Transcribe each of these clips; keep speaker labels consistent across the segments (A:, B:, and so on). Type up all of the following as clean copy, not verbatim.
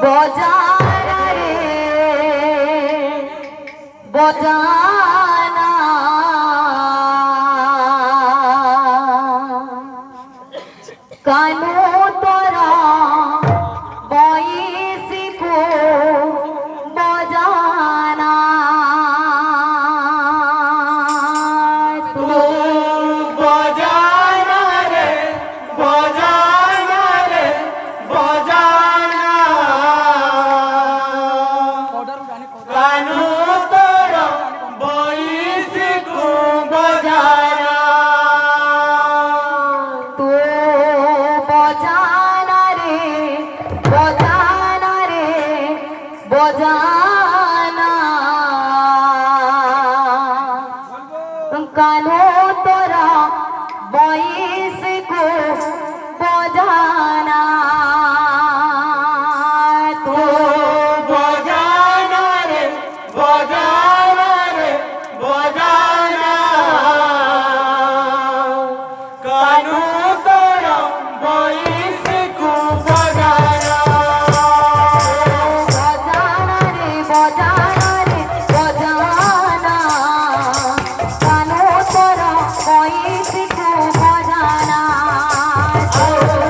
A: বজানা রে বজানা কানো তোরা বয়সিকো বজানা
B: তো বজানা রে বজানা রে বজানা কানু তোর বয়সিকো বজানা
A: তো বজানা রে বজানা কানো তোরা বয়স কো বজানা তো
B: বজানা রে বজানা রে বজানা কানু তোর বয়সিকো বজানা
A: বজানা রে বজানা কানো তোরা বয়স কো বজানা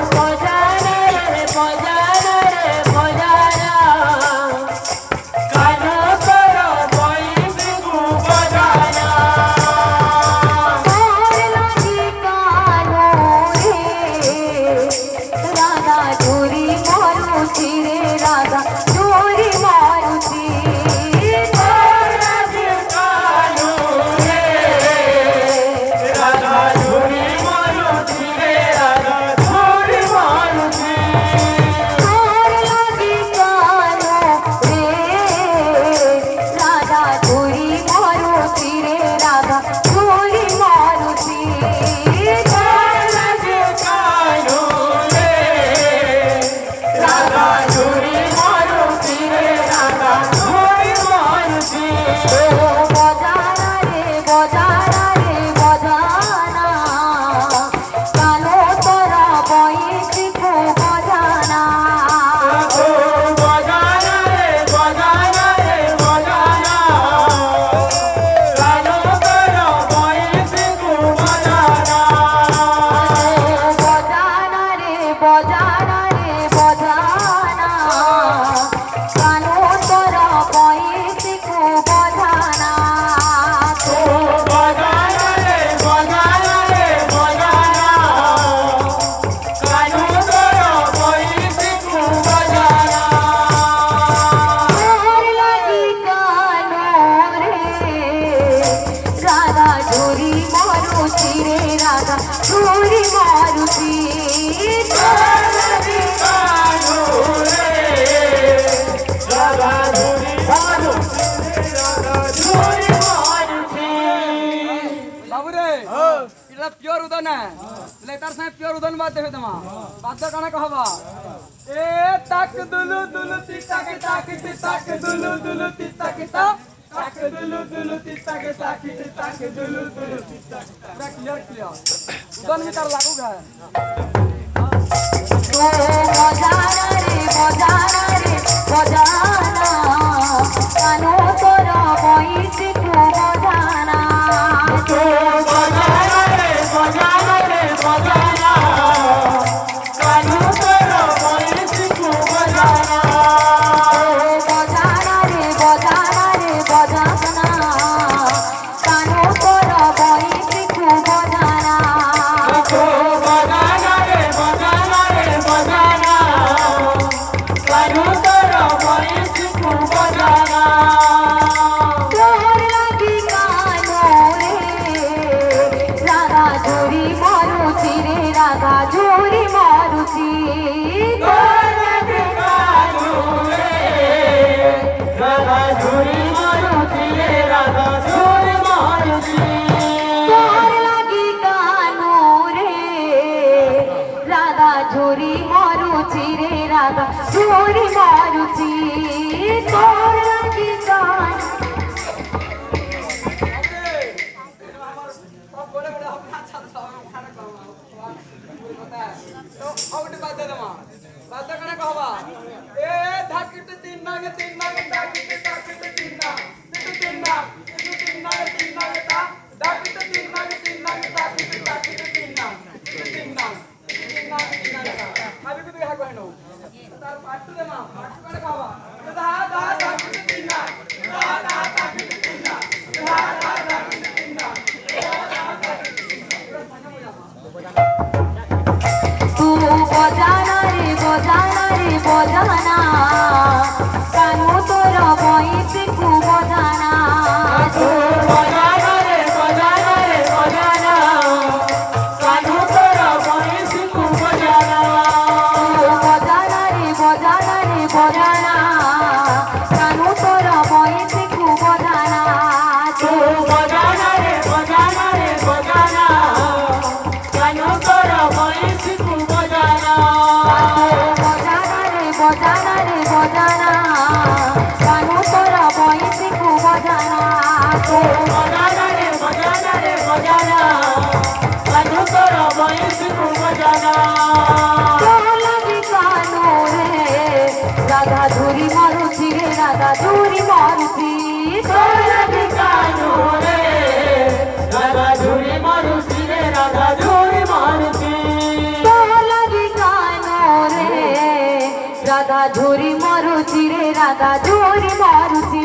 B: বজানা রে বজানা রে বজানা কানু তোর বয়সিকো বজানা
A: তোর লাগি কানো রে রাধা চুরি মারুচি রে রাধা চুরি মারুচি তোর লাগি
B: কানু রে রাধা ঝুরি মারুতি রে রাধা ঝুরি মারুতি
A: তোর লাগি কানো রে রাধা চুরি মারুচি রে রাধা চুরি মারুচি তোর লাগি
B: কানু রে রাধা ঝুরি মারুতি রে রাধা ঝুরি মারুতি
A: বজানা রে বজানা কানো তোরা বয়সিকো বজানা
B: ও বজানা রে বজানা রে বজানা কানু তোর বয়সিকো বজানা
A: বজানা রে বজানা কানো তোরা বয়সিকো বজানা
B: ও বজানা রে বজানা রে বজানা কানু তোর বয়সিকো বজানা
A: তোর লাগি কানো রে রাধা ঝুরি মারুচি রে রাধা ঝুরি মারুচি তোর লাগি
B: কানু রে রাধা ঝুরি মারুতি রাধা ঝুরি মারুতি
C: বাবুরে এটা পিওর উদন না তার সাথে পিওর উদন বাদ দেবে তোমা বাদ কানা কহবা এ তাক দুলু দুলু তি তাক তি তাক দুলু দুলু তি তাক দুলু দুলু তি তাক দুলু দুলু তি তাক ক্লিয়ার উদন में तार लागू गा
A: তো বজানা রে বজানা কানো তোরা বয়সিকো বজানা
B: তো বজানা রে বজানা রে বজানা কানু তোর বয়সিকো বজানা
A: বজানা রে বজানা কানো তোরা বয়সিকো বজানা
B: তো বজানা রে বজানা রে বজানা কানু তোর বয়সিকো বজানা
A: তোর লাগি কানো রে রাধা ঝুরি মারুচি রে রাধা ঝুরি মারুচি তোর লাগি
B: কানু রে রাধা ঝুরি মারুতি রে রাধা ঝুরি মারুতি
A: তোর লাগি কানো রে রাধা ঝুরি মারুচি রে রাধা ঝুরি মারুচি তোর লাগি কানো
C: বাদ কানা কহবা এ ধাক
A: तू बजाना रे बजाना रे बजाना कानू तोर बइस कु बजाना
B: तू बजाना रे बजाना रे बजाना कानू तोरा बहिस को बजाना
A: तू बजाना रे बजाना रे बजाना कानू तोर बइस कु बजाना
B: तू बजाना रे बजाना रे बजाना कानू तोरा बहिस को बजाना
A: बजाना रे बजाना रे बजाना कानू तोर बइस कु बजाना
B: तू बजाना रे बजाना रे बजाना कानू तोरा बहिस को बजाना
A: লাগি কানো রে রাধা ঝুরি মারুছি রে রাধা ঝুরি মারুছি
B: লাগি কানু রে রাধা ঝুরি মারুছি রে রাধা ঝুরি মারুছি
A: লাগি কানো রে রাধা ঝুরি মারুছি রে রাধা ঝুরি মারুছি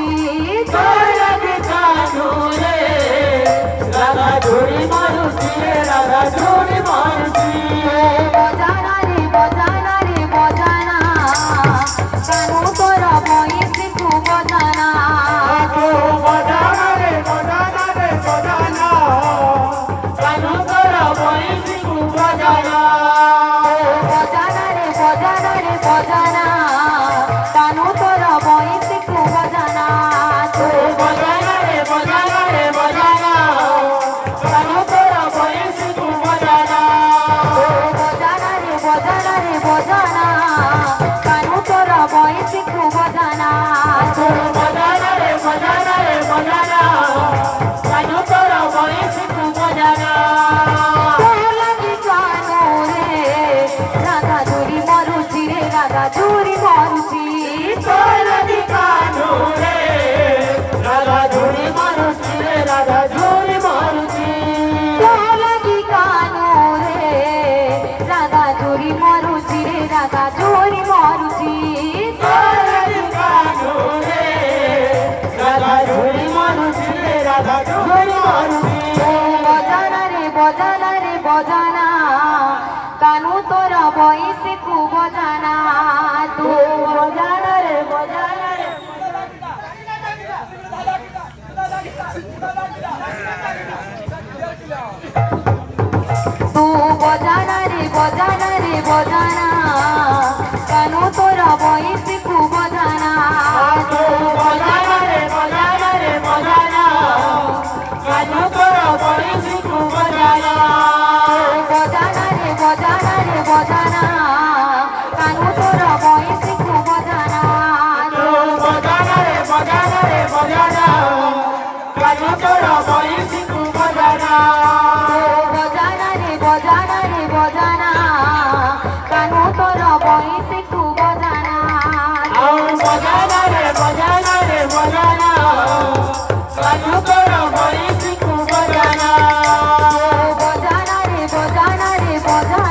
B: লাগি কানু রে রাধা ঝুরি মারুছি রে রাধা ঝুরি মারুছি
A: বজানা রে বজানা রে বজানা কানু তোরা বইস কু বজানা
B: তু বজানা রে বজানা রে বজানা কানু তোরা বহিস কু বজানা
A: বজানা রে বজানা রে বজানা কানু তোরা বইস কু বজানা
B: তু বজানা রে বজানা রে বজানা কানু তোরা বহিস কু বজানা
A: বজানা রে বজানা রে বজানা কানু তোরা বইস কু বজানা
B: তু বজানা রে বজানা রে বজানা কানু তোরা বহিস কু বজানা
A: লাগি কানো রে রাধা ঝুরি মারুছি রে রাধা ঝুরি মারুছি
B: লাগি কানু রে রাধা ঝুরি মারুছি রে রাধা ঝুরি মারুছি
A: লাগি কানো রে রাধা ঝুরি মারুছি রে রাধা ঝুরি মারুছি
B: লাগি কানু রে রাধা ঝুরি মারুছি রে রাধা ঝুরি মারুছি
A: বজানা রে বজানা রে বজানা কানু তোরা বইস কু বজানা তু
B: বজানা রে বজানা রে
A: तू बजाना रे बजाना रे बजाना कानू तोरा बइस कु बजाना
B: तू बजाना रे बजाना रे बजाना कानू तोरा बहिस को बजाना
A: बजाना रे बजाना रे बजाना कानू तोरा बइस कु बजाना
B: तू बजाना रे बजाना रे बजाना कानू तोरा बहिस को बजाना
A: बजाना रे बजाना रे बजाना कानू तोरा बइस कु बजाना
B: बजाना रे बजाना रे बजाना कानू तोरा बहिस को बजाना
A: बजाना रे बजाना रे बजाना